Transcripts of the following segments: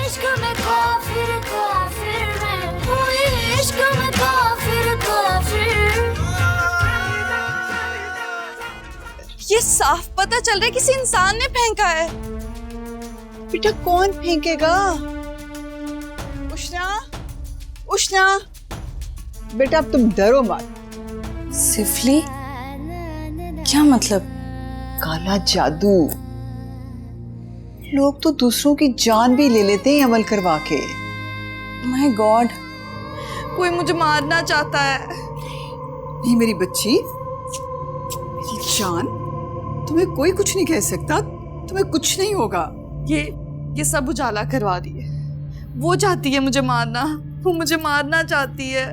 इश्क में काफिर काफिर मैं, हुई इश्क में काफिर काफिर। ये साफ पता चल रहा है किसी इंसान ने फेंका है। बेटा कौन फेंकेगा? उष्णा, उष्णा, बेटा अब तुम डरो मत। सिफली? क्या मतलब? काला जादू। लोग तो दूसरों की जान भी ले लेते हैं अमल करवा के। माय गॉड, कोई मुझे मारना चाहता है। नहीं मेरी बच्ची, मेरी जान, तुम्हें कोई कुछ नहीं कह सकता, तुम्हें कुछ नहीं होगा। ये सब उजाला करवा रही है। वो चाहती है मुझे मारना, वो मुझे मारना चाहती है।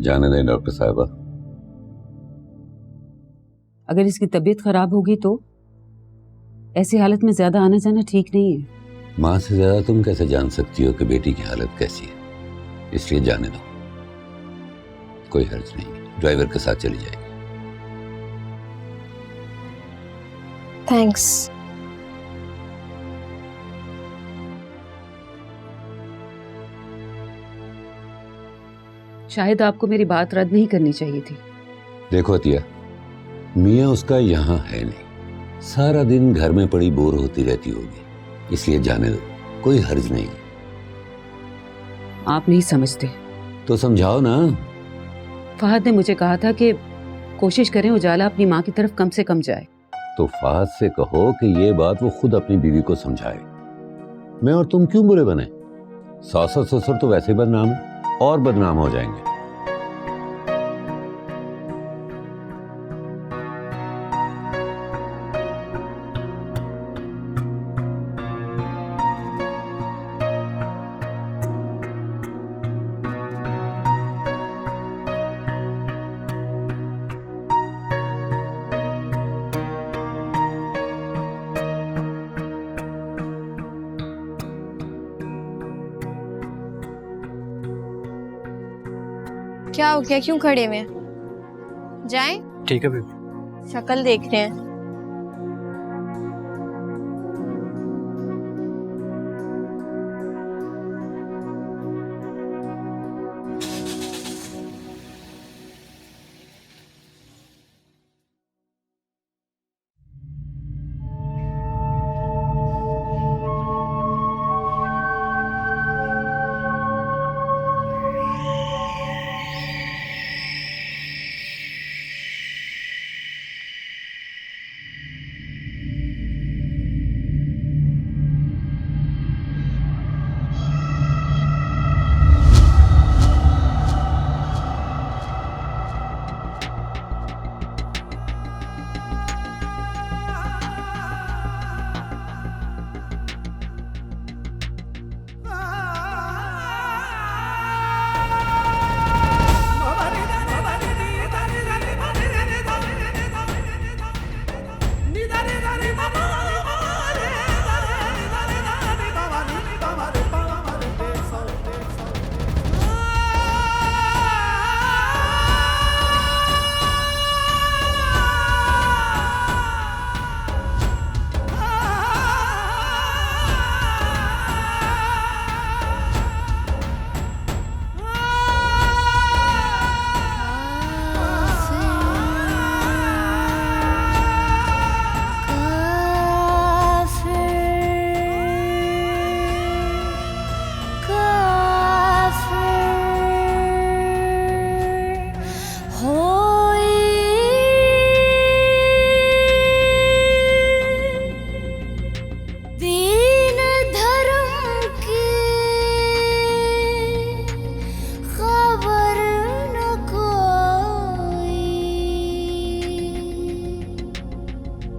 जाने दें डॉक्टर साहिबा। अगर इसकी तबीयत खराब होगी तो ऐसी हालत में ज्यादा आना जाना ठीक नहीं है। माँ से ज्यादा तुम कैसे जान सकती हो कि बेटी की हालत कैसी है, इसलिए जाने दो, कोई हर्ज नहीं, ड्राइवर के साथ चली जाएगी। थैंक्स। शायद आपको मेरी बात रद्द नहीं करनी चाहिए थी। देखो अतिया, मियाँ उसका यहाँ है नहीं, सारा दिन घर में पड़ी बोर होती रहती होगी, इसलिए जाने दो, कोई हर्ज नहीं। आप नहीं समझते। तो समझाओ ना। फहद ने मुझे कहा था कि कोशिश करें उजाला अपनी माँ की तरफ कम से कम जाए। तो फहद से कहो कि ये बात वो खुद अपनी बीवी को समझाए। मैं और तुम क्यों बुरे बने? सास और ससुर तो वैसे बदनाम है और बदनाम हो जाएंगे। क्या हो गया, क्यों खड़े हुए? जाएं? ठीक है बेबी। शक्ल देख रहे हैं।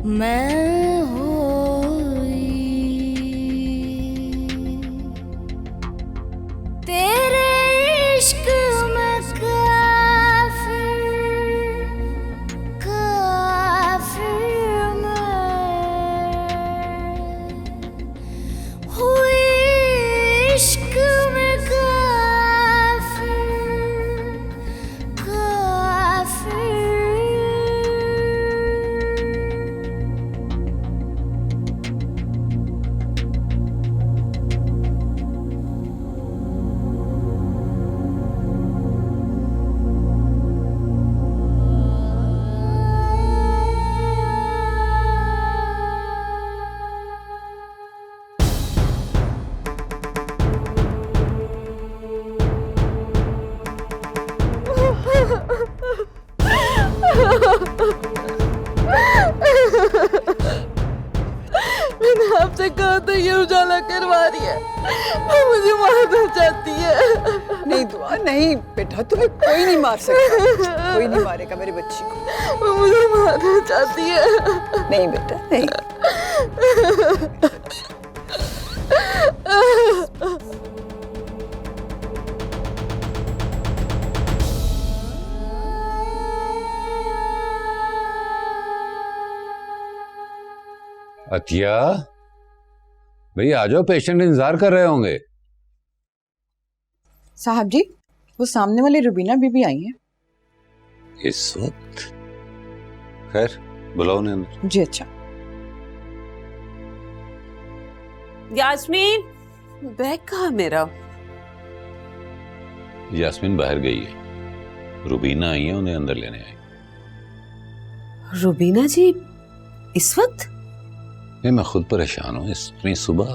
मैं होई तेरे इश्क में काफिर, काफिर मैं हुई इश्क में काफिर, काफिर। उजाला करवा रही है, वो मुझे मारना चाहती है। नहीं दुआ, नहीं बेटा, तुम्हें कोई नहीं मार सकता, कोई नहीं मारेगा मेरी बच्ची को। वो मुझे मारना चाहती है। नहीं बेटा, नहीं। अतिया, भैया आ जाओ, पेशेंट इंतजार कर रहे होंगे। साहब जी, वो सामने वाली रुबीना बीबी आई हैं। इस वक्त? खैर, बुलाओ उन्हें अंदर। जी अच्छा। यास्मीन, बैग कहाँ मेरा? यास्मीन बाहर गई है, रुबीना आई है, उन्हें अंदर लेने आई। रुबीना जी इस वक्त? मैं खुद परेशान हूँ इतनी सुबह।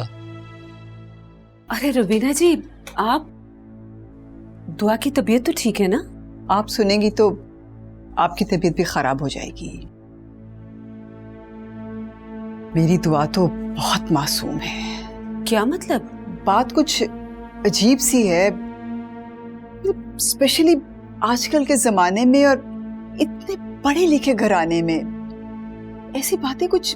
अरे रुबीना जी, आप, दुआ की तबीयत तो ठीक है ना? आप सुनेंगी तो आपकी तबीयत भी खराब हो जाएगी। मेरी दुआ तो बहुत मासूम है। क्या मतलब? बात कुछ अजीब सी है, स्पेशली आजकल के जमाने में और इतने पढ़े लिखे घराने में ऐसी बातें कुछ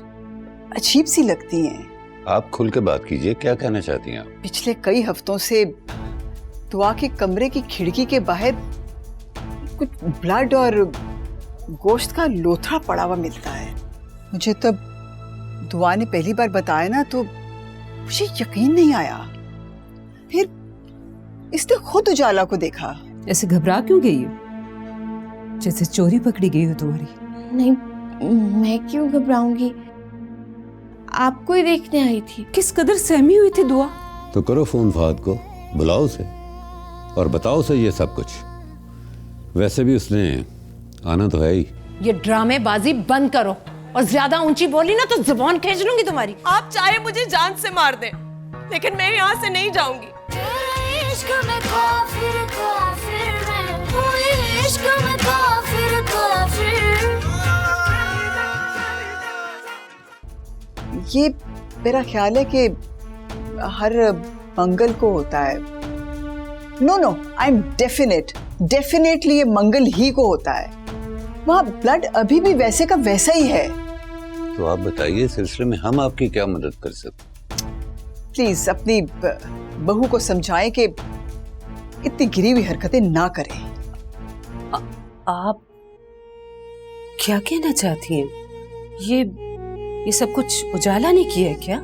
अजीब सी लगती हैं। आप खुल के बात कीजिए, क्या कहना चाहती हैं आप? पिछले कई हफ्तों से दुआ के कमरे की खिड़की के बाहर कुछ ब्लड और गोश्त का लोथड़ा पड़ा हुआ मिलता है। मुझे तब दुआ ने पहली बार बताया ना तो मुझे यकीन नहीं आया। फिर इसने खुद उजाला को देखा। ऐसे घबरा क्यों गई हो, जैसे चोरी पकड़ी गई हो तुम्हारी? नहीं, मैं क्यों घबराऊंगी, आपको ही देखने आई थी। किस कदर सहमी हुई थी दुआ? तो करो फोन फहद को, बुलाओ उसे और बताओ उसे ये सब कुछ। वैसे भी उसने आना तो है ही। ये ड्रामेबाजी बंद करो, और ज्यादा ऊंची बोली ना तो जुबान खींच लूंगी तुम्हारी। आप चाहे मुझे जान से मार दें, लेकिन मैं यहाँ से नहीं जाऊंगी। तेरे इश्क में काफिर काफिर मैं, तेरे इश्क में काफिर काफिर। ये मेरा ख्याल है कि हर मंगल को होता है। नो, आई एम डेफिनेटली ये मंगल ही को होता है। वहाँ ब्लड अभी भी वैसे का वैसा ही है। तो आप बताइए, इस सिलसिले में हम आपकी क्या मदद कर सकते? प्लीज अपनी बहू को समझाएं कि इतनी गिरी हुई हरकतें ना करें। आप क्या कहना चाहती हैं? ये सब कुछ उजाला ने किया है क्या?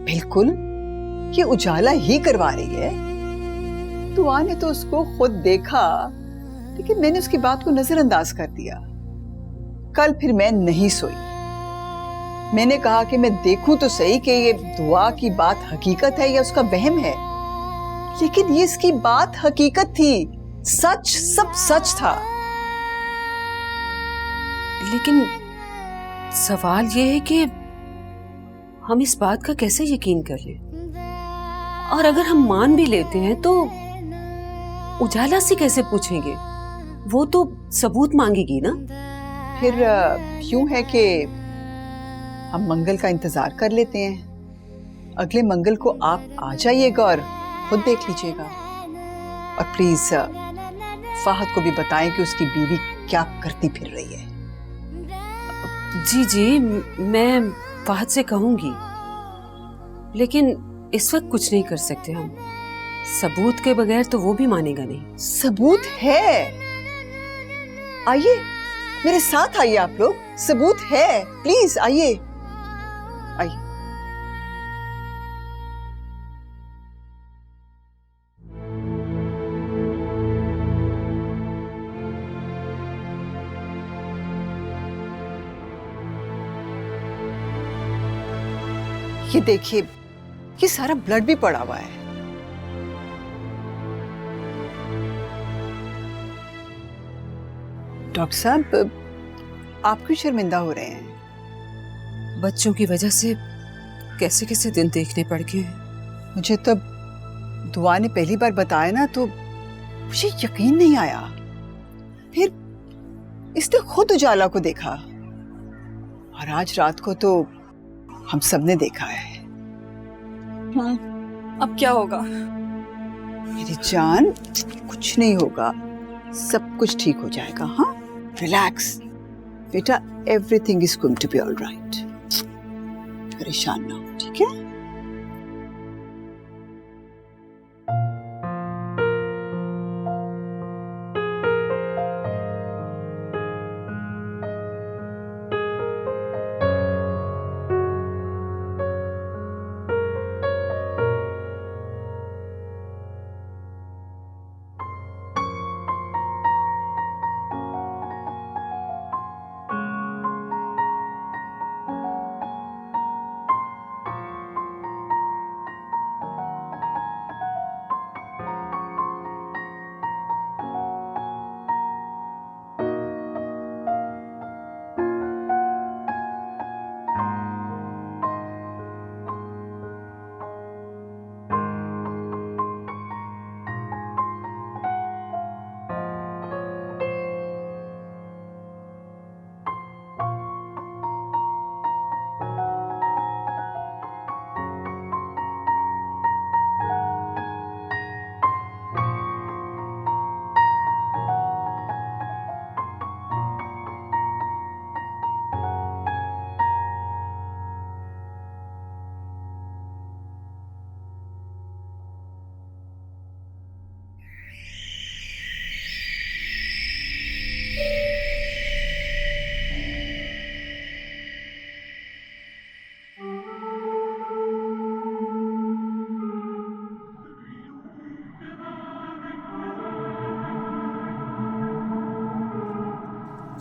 बिल्कुल, ये उजाला ही करवा रही है। दुआ ने तो उसको खुद देखा, लेकिन मैंने उसकी बात को नजरअंदाज कर दिया। कल फिर मैं नहीं सोई। मैंने कहा कि मैं देखूं तो सही कि ये दुआ की बात हकीकत है या उसका वहम है। लेकिन ये इसकी बात हकीकत थी, सच, सब सच था। लेकिन सवाल ये है कि हम इस बात का कैसे यकीन कर लें? और अगर हम मान भी लेते हैं तो उजाला से कैसे पूछेंगे? वो तो सबूत मांगेगी ना। फिर यूं है कि हम मंगल का इंतजार कर लेते हैं। अगले मंगल को आप आ जाइएगा और खुद देख लीजिएगा। और प्लीज फहद को भी बताएं कि उसकी बीवी क्या करती फिर रही है। जी, मैं फहद से कहूंगी, लेकिन इस वक्त कुछ नहीं कर सकते हम। सबूत के बगैर तो वो भी मानेगा नहीं। सबूत है, आइए मेरे साथ आइए आप लोग। सबूत है, प्लीज आइए आइए। ये देखिए, ये सारा ब्लड भी पड़ा हुआ है। डॉक्टर साहब, आप क्यों शर्मिंदा हो रहे हैं? बच्चों की वजह से कैसे कैसे दिन देखने पड़ गए हैं। मुझे तब दुआ ने पहली बार बताया ना तो मुझे यकीन नहीं आया। फिर इसने खुद उजाला को देखा, और आज रात को तो हम सबने देखा है। हाँ अब क्या होगा? मेरी जान, कुछ नहीं होगा, सब कुछ ठीक हो जाएगा। हाँ, रिलैक्स बेटा, everything is going to be all right. परेशान ना हो, ठीक है?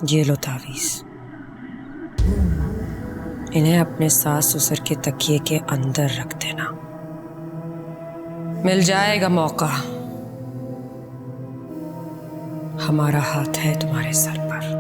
ये लो तावीज़, इन्हें अपने सास ससुर के तकिए के अंदर रख देना, मिल जाएगा मौका। हमारा हाथ है तुम्हारे सर पर।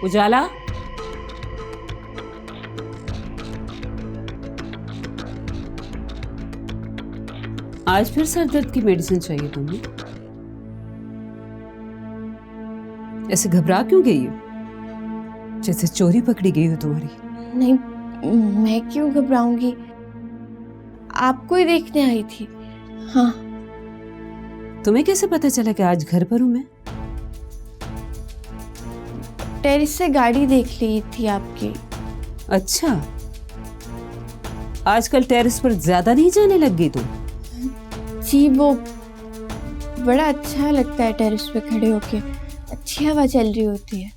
उजाला, आज फिर सर दर्द की मेडिसिन चाहिए तुम्हें? ऐसे घबरा क्यों गई हो, जैसे चोरी पकड़ी गई हो तुम्हारी? नहीं, मैं क्यों घबराऊंगी, आपको ही देखने आई थी। हाँ। तुम्हें कैसे पता चला कि आज घर पर हूं मैं? टेरिस से गाड़ी देख ली थी आपकी। अच्छा, आजकल टेरिस पर ज्यादा नहीं जाने लग गई तुम? जी, वो बड़ा अच्छा लगता है टेरिस पे खड़े होके, अच्छी हवा चल रही होती है।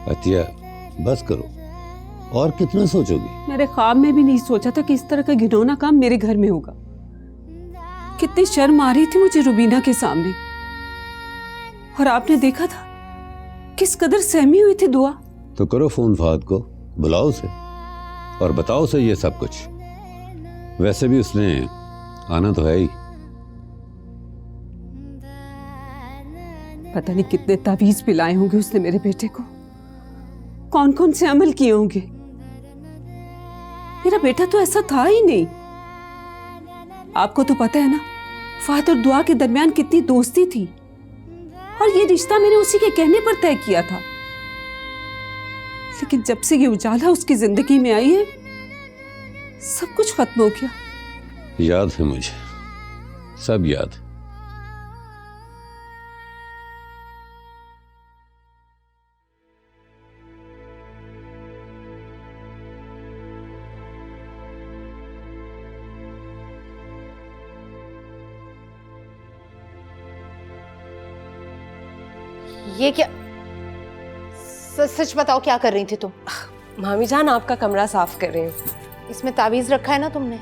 अतिया, बस करो, और कितना सोचोगी? मेरे ख्वाब में भी नहीं सोचा था कि इस तरह का घिनौना काम मेरे घर में होगा। कितनी शर्म आ रही थी मुझे रुबीना के सामने, और आपने देखा था किस कदर सहमी हुई थी दुआ। तो करो फोन फहद को, बुलाओ उसे और बताओ उसे ये सब कुछ। वैसे भी उसने आना तो है ही। पता नहीं कितने तावीज पिलाए होंगे उसने मेरे बेटे को, कौन कौन से अमल किए होंगे। मेरा बेटा तो ऐसा था ही नहीं। आपको तो पता है ना फहद और दुआ के दरमियान कितनी दोस्ती थी, और ये रिश्ता मैंने उसी के कहने पर तय किया था। लेकिन जब से ये उजाला उसकी जिंदगी में आई है, सब कुछ खत्म हो गया। याद है मुझे, सब याद है। ये क्या, सच बताओ क्या कर रही थी तुम? मामी जान आपका कमरा साफ कर रही हूँ। इसमें तावीज रखा है ना तुमने?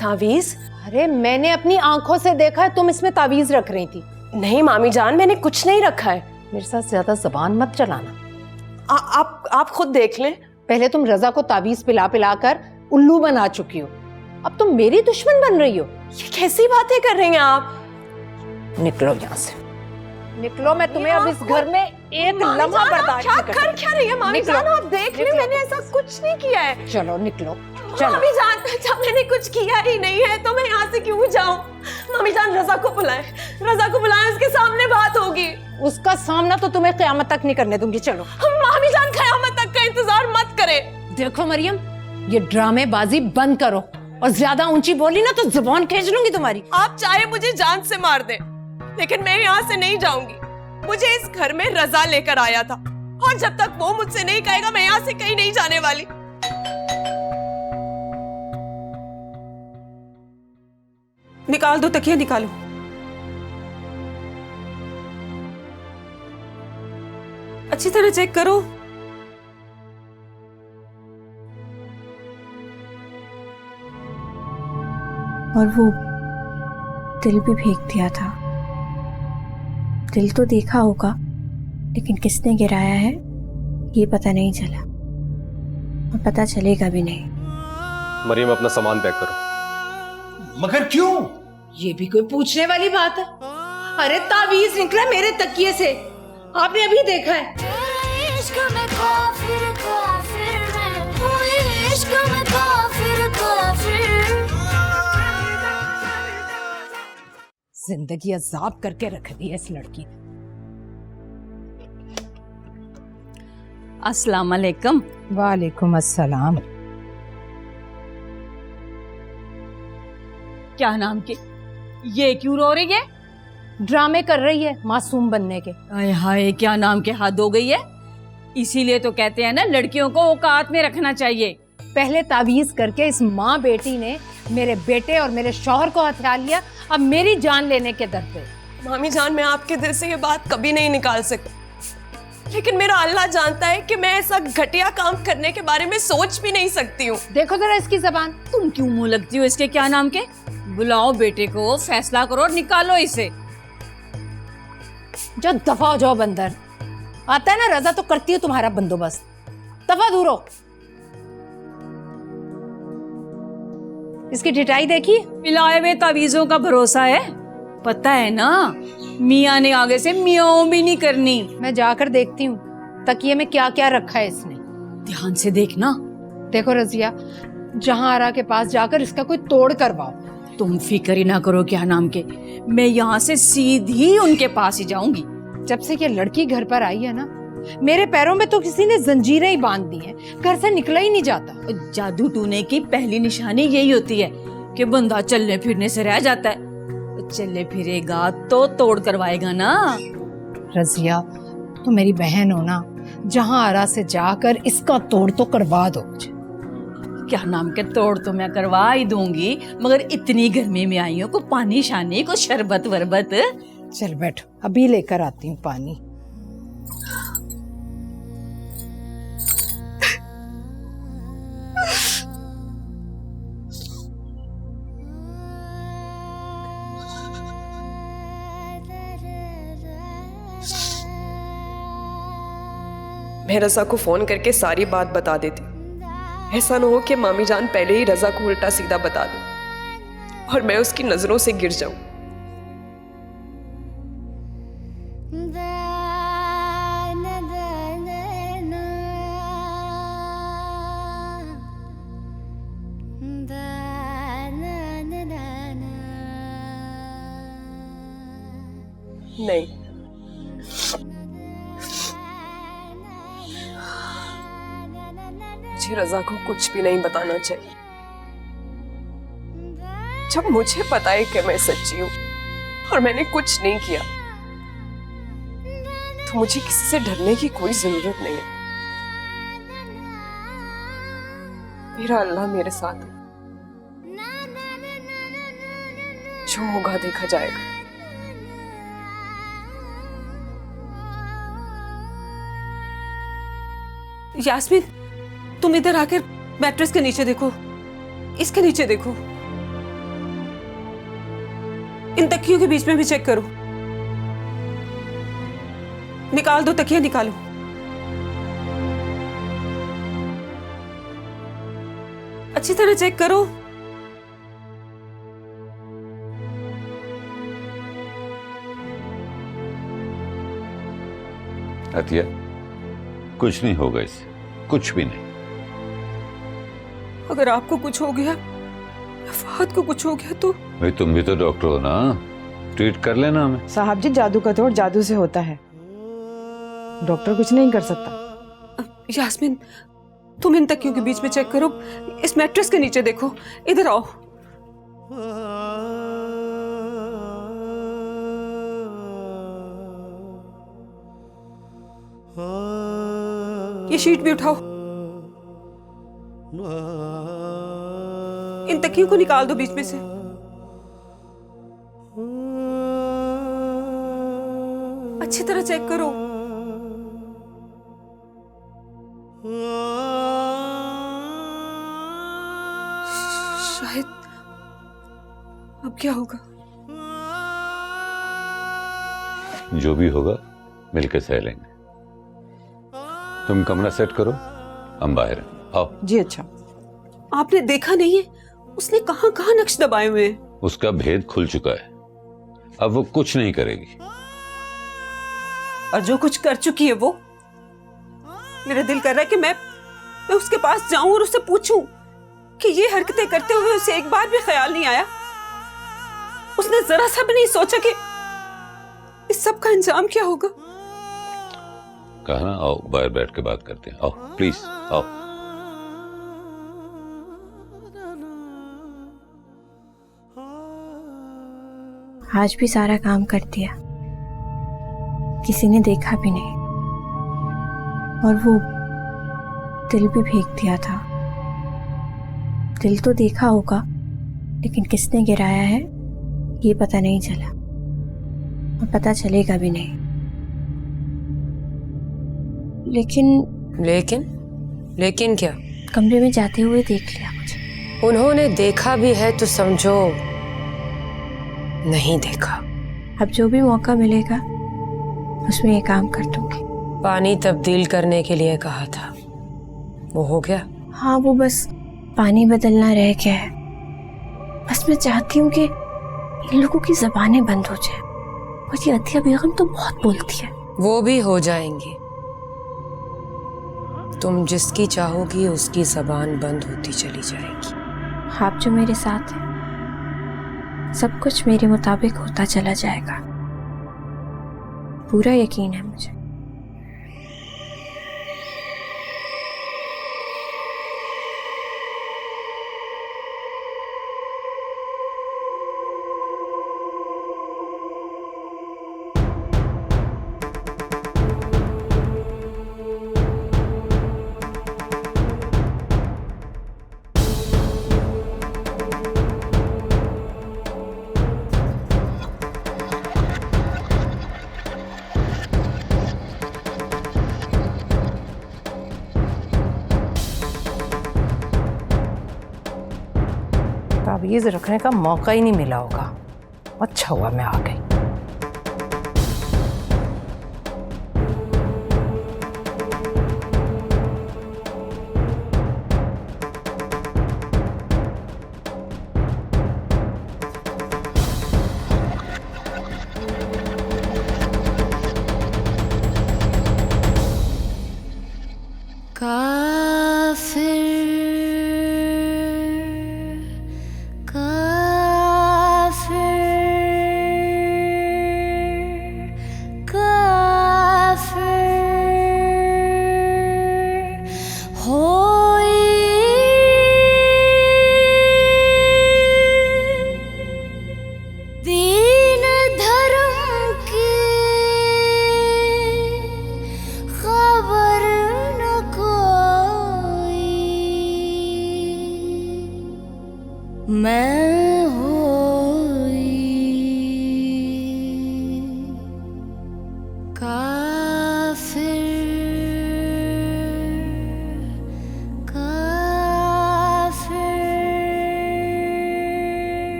तावीज? अरे मैंने अपनी आंखों से देखा है, तुम इसमें तावीज रख रही थी। नहीं मामी जान, मैंने कुछ नहीं रखा है। मेरे साथ ज्यादा जबान मत चलाना। आप खुद देख लें। पहले तुम रजा को तावीज पिला पिला कर उल्लू बना चुकी हो, अब तुम मेरी दुश्मन बन रही हो। ये कैसी बातें कर रही हैं आप? निकलो यहाँ से, निकलो। मैं तुम्हें अब इस घर में एक लम्हा बर्दाश्त नहीं कर क्या रही है मामी जान? आप देख लें, मैंने ऐसा कुछ नहीं किया है। चलो निकलो, चलो। मामी जान, जब मैंने कुछ किया ही नहीं है तो मैं यहाँ से क्यों जाऊँ? मामी जान रजा को बुलाएं, रजा को बुलाएं, उसके सामने बात होगी। उसका सामना तो तुम्हें क़यामत तक नहीं करने दूंगी। चलो। मामी जान क़यामत तक का इंतजार मत करें। देखो मरियम, ये ड्रामेबाजी बंद करो, और ज्यादा ऊंची बोली ना तो जुबान खींच लूंगी तुम्हारी। आप चाहे मुझे जान से मार दें, लेकिन मैं यहाँ से नहीं जाऊंगी। मुझे इस घर में रजा लेकर आया था, और जब तक वो मुझसे नहीं कहेगा मैं यहाँ से कहीं नहीं जाने वाली। निकाल दो तकिया, निकालो। अच्छी तरह चेक करो। और वो दिल भी फेंक दिया था। दिल तो देखा होगा, लेकिन किसने गिराया है ये पता नहीं चला, और पता चलेगा भी नहीं। मरियम, अपना सामान पैक करो। मगर क्यों? ये भी कोई पूछने वाली बात है? अरे तावीज निकला मेरे तकिए से, आपने अभी देखा है। तेरे इश्क में काफिर काफिर मैं, कोई इश्क में काफिर काफिर। जिंदगी अजाब करके रख दी है इस लड़की ने। अस्सलाम वालेकुम। वालेकुम अस्सलाम। क्या नाम के? ये क्यों रो रही है? ड्रामे कर रही है मासूम बनने के। हाय हाय, क्या नाम के हद हो गई है। इसीलिए तो कहते हैं ना, लड़कियों को औकात में रखना चाहिए। पहले तावीज करके इस माँ बेटी ने मेरे बेटे और मेरे शौहर को हथिया लिया, अब मेरी जान लेने के दर पे। मामी जान, मैं आपके दिल से ये बात कभी नहीं निकाल सकती, लेकिन मेरा अल्लाह जानता है कि मैं ऐसा घटिया काम करने के बारे में सोच भी नहीं सकती हूँ। देखो जरा इसकी जबान। तुम क्यों मुंह लगती हो इसके? क्या नाम के? बुलाओ बेटे को, फैसला करो और निकालो इसे। जो दफा हो जाओ बंदर। आता है ना रजा तो करती हूँ तुम्हारा बंदोबस्त। दफा दूर हो। इसकी डिटाई देखी? पिलाए हुए तावीजों का भरोसा है, पता है ना। मियाँ ने आगे से मियाँ भी नहीं करनी। मैं जाकर देखती हूँ तकिए में क्या क्या रखा है इसने। ध्यान से देखना। देखो रजिया, जहाँ आरा के पास जाकर इसका कोई तोड़ करवाओ। तुम फिक्र ही ना करो। क्या नाम के, मैं यहाँ से सीधी उनके पास ही जाऊंगी। जब से ये लड़की घर पर आई है ना, मेरे पैरों में तो किसी ने जंजीरें ही बांध दी हैं, घर से निकला ही नहीं जाता। जादू टूने की पहली निशानी यही होती है कि बंदा चलने फिरने से रह जाता है। चले फिरेगा तो तोड़ करवाएगा ना। रजिया, तो मेरी बहन हो ना, जहाँ आरा से जाकर इसका तोड़ तो करवा दो मुझे। क्या नाम के, तोड़ तो मैं करवा ही दूंगी, मगर इतनी गर्मी में आई हूँ, को पानी शानी को शरबत वरबत। चल बैठो, अभी लेकर आती हूँ पानी। मैं रजा को फोन करके सारी बात बता देती, ऐसा ना हो कि मामी जान पहले ही रजा को उल्टा सीधा बता दे और मैं उसकी नजरों से गिर जाऊं। नहीं, मुझे रजा को कुछ भी नहीं बताना चाहिए। जब मुझे पता है कि मैं सच्ची हूं और मैंने कुछ नहीं किया, तो मुझे किसी से डरने की कोई जरूरत नहीं है। मेरा अल्लाह मेरे साथ है, जो होगा देखा जाएगा। यास्मीन, तुम इधर आकर मैट्रेस के नीचे देखो, इसके नीचे देखो, इन तकियों के बीच में भी चेक करो। निकाल दो तकिया, निकालो। अच्छी तरह चेक करो। अतिया, कुछ नहीं होगा इससे, कुछ भी नहीं। अगर आपको कुछ हो गया, फहद को कुछ हो गया तो? भाई तुम भी तो डॉक्टर हो ना, ट्रीट कर लेना हमें। साहब जी, जादू का तोड़ जादू से होता है, डॉक्टर कुछ नहीं कर सकता। यास्मीन, तुम इन तकियों के बीच में चेक करो, इस मैट्रेस के नीचे देखो, इधर आओ। ये शीट भी उठाओ, इन तकियों को निकाल दो बीच में से। अच्छी तरह चेक करो। क्या होगा? जो भी होगा मिलके सह लेंगे। तुम कमरा सेट करो, हम बाहर हैं। आओ। जी अच्छा। आपने देखा नहीं है उसने कहां कहां नक्श दबाए हुए हैं? उसका भेद खुल चुका है, अब वो कुछ नहीं करेगी। और जो कुछ कर चुकी है वो, मेरा दिल कर रहा है कि मैं उसके पास जाऊं और उससे पूछूं कि ये हरकतें करते हुए उसे एक बार भी ख्याल नहीं आया, उसने जरा सा भी नहीं सोचा कि इस सब का अंजाम क्या होगा। कहा ना, आओ बाहर बैठ के बात करते हैं। आओ प्लीज आओ। आज भी सारा काम कर दिया, किसी ने देखा भी नहीं, और वो दिल भी फेंक दिया था। दिल तो देखा होगा, लेकिन किसने गिराया है ये पता नहीं चला, और पता चलेगा भी नहीं। लेकिन क्या? कमरे में जाते हुए देख लिया मुझे। उन्होंने देखा भी है तो समझो नहीं देखा। अब जो भी मौका मिलेगा उसमें ये काम कर दूंगी। पानी तब्दील करने के लिए कहा था, वो हो गया? हाँ, वो बस पानी बदलना रह गया है। बस मैं चाहती हूँ कि इन लोगों की जबानें बंद हो जाए। और ये अतिया बेगम तो बहुत बोलती है। वो भी हो जाएंगी। तुम जिसकी चाहोगी उसकी जबान बंद होती चली जाएगी। आप जो मेरे साथ हैं, सब कुछ मेरे मुताबिक होता चला जाएगा, पूरा यकीन है मुझे। ताबीज़ रखने का मौका ही नहीं मिला होगा। अच्छा हुआ मैं आ गई।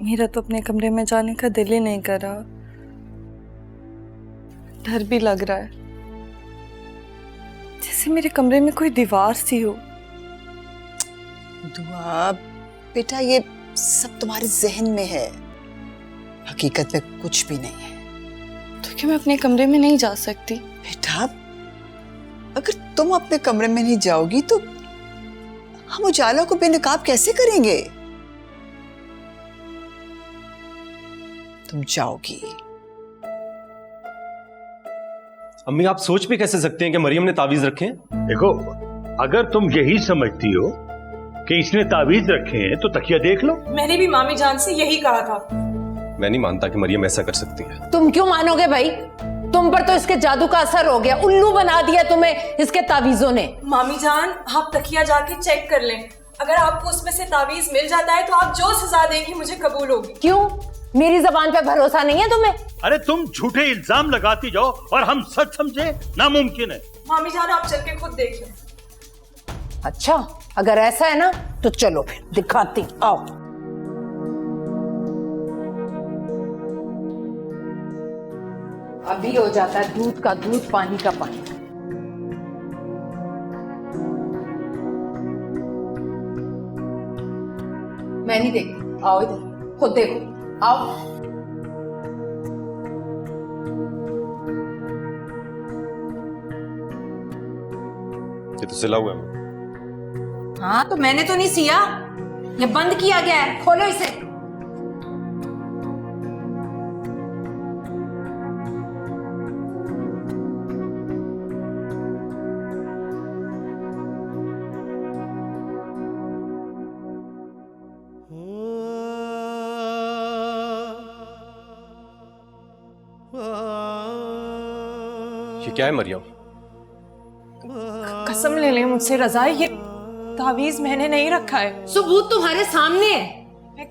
मेरा तो अपने कमरे में जाने का दिल ही नहीं कर रहा, डर भी लग रहा है, जैसे मेरे कमरे में कोई दीवार सी हो। दुआ बेटा, ये सब तुम्हारे जहन में है, हकीकत में कुछ भी नहीं है। तो क्या मैं अपने कमरे में नहीं जा सकती? बेटा अगर तुम अपने कमरे में नहीं जाओगी तो हम उजाला को बेनकाब कैसे करेंगे? तुम जाओगी। अम्मी आप सोच भी कैसे सकते हैं कि मरियम ने तावीज रखे हैं? देखो, अगर तुम यही समझती हो कि इसने तावीज रखे हैं तो तकिया देख लो। मैंने भी मामी जान से यही कहा था। मैं नहीं मानता कि मरियम ऐसा कर सकती है। तुम क्यों मानोगे भाई? तुम पर तो इसके जादू का असर हो गया, उल्लू बना दिया तुम्हें इसके तावीजों ने। मामी जान आप तकिया जाके चेक कर लें, अगर आपको उसमें से तावीज मिल जाता है तो आप जो सजा देंगी मुझे कबूल होगी। क्यों? मेरी जबान पे भरोसा नहीं है तुम्हें? अरे तुम झूठे इल्जाम लगाती जाओ और हम सच समझे नामुमकिन है। मामी जान आप चल के खुद देख लें। अच्छा, अगर ऐसा है ना तो चलो फिर दिखाती, आओ। अभी हो जाता है दूध का दूध, पानी का पानी। मैं नहीं देखती, आओ इधर, खुद देखो, आओ। ये तो सिला हुआ है। हाँ तो मैंने तो नहीं सिया, ये बंद किया गया है, खोलो इसे। ये क्या है मरियम? कसम ले लें मुझसे रजा, ये तावीज मैंने नहीं रखा है। सबूत तुम्हारे सामने है। मैं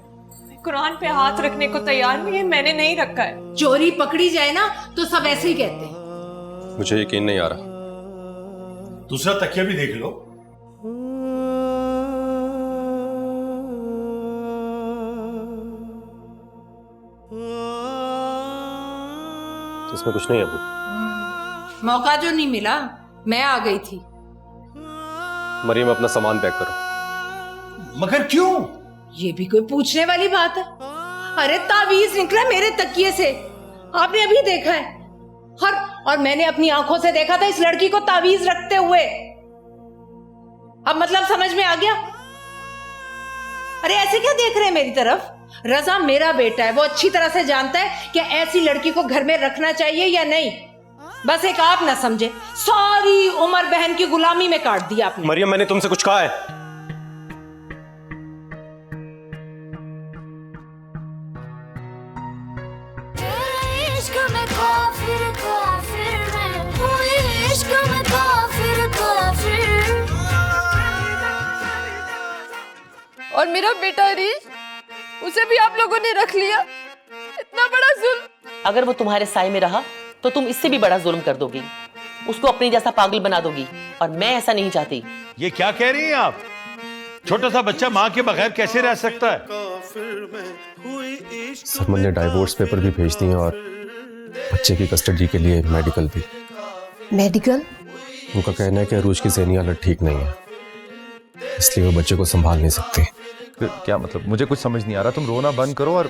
कुरान पे हाथ रखने को तैयार नहीं है, मैंने नहीं रखा है। चोरी पकड़ी जाए ना तो सब ऐसे ही कहते हैं। मुझे यकीन नहीं आ रहा। दूसरा तकिया भी देख लो। इसमें कुछ नहीं है अबू। मौका जो नहीं मिला, मैं आ गई थी। मरियम अपना सामान पैक करो। मगर क्यों? ये भी कोई पूछने वाली बात है? अरे तावीज निकला मेरे तकिए से, आपने अभी देखा है। और मैंने अपनी आंखों से देखा था इस लड़की को तावीज रखते हुए। अब मतलब समझ में आ गया? अरे ऐसे क्या देख रहे हैं मेरी तरफ? रजा मेरा बेटा है, वो अच्छी तरह से जानता है कि ऐसी लड़की को घर में रखना चाहिए या नहीं। बस एक आप ना समझे, सारी उम्र बहन की गुलामी में काट दिया आपने। मरियम मैंने तुमसे कुछ कहा है? इश्क में काफिर काफिर में, कोई इश्क में काफिर काफिर। और मेरा बेटा हरीश, उसे भी आप लोगों ने रख लिया। इतना बड़ा जुल्म। अगर वो तुम्हारे साए में रहा तो तुम इससे भी बड़ा जुल्म कर दोगी, उसको अपनी जैसा पागल बना दोगी, और मैं ऐसा नहीं चाहती। ये क्या कह रही हैं आप? छोटा सा बच्चा माँ के बगैर कैसे रह सकता है? सरमन ने डाइवोर्स पेपर भी भेज दिए और बच्चे की कस्टडी के लिए मेडिकल भी। मेडिकल? उनका कहना है कि अरूज की ज़हनी हालत ठीक नहीं है, इसलिए वो बच्चे को संभाल नहीं सकते। क्या मतलब? मुझे कुछ समझ नहीं आ रहा। तुम रोना बंद करो और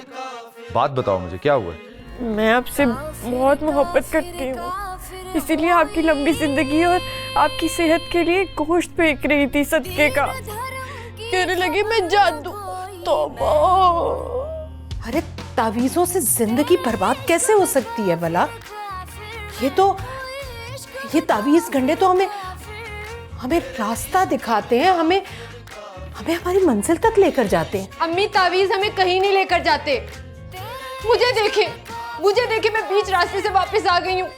बात बताओ मुझे, क्या हुआ है? मैं आपसे बहुत मोहब्बत करती हूँ, इसीलिए आपकी लंबी जिंदगी और आपकी सेहत के लिए गोश्त फेंक रही थी सदके का। कहने लगी मैं जान दूँ। तौबा। अरे तावीजों से जिंदगी बर्बाद कैसे हो सकती है भला? ये तावीज गंडे तो हमें रास्ता दिखाते हैं, हमें हमारी मंजिल तक लेकर जाते हैं। अम्मी तावीज हमें कहीं नहीं लेकर जाते। मुझे देखे मैं बीच रास्ते से वापस आ गई हूँ।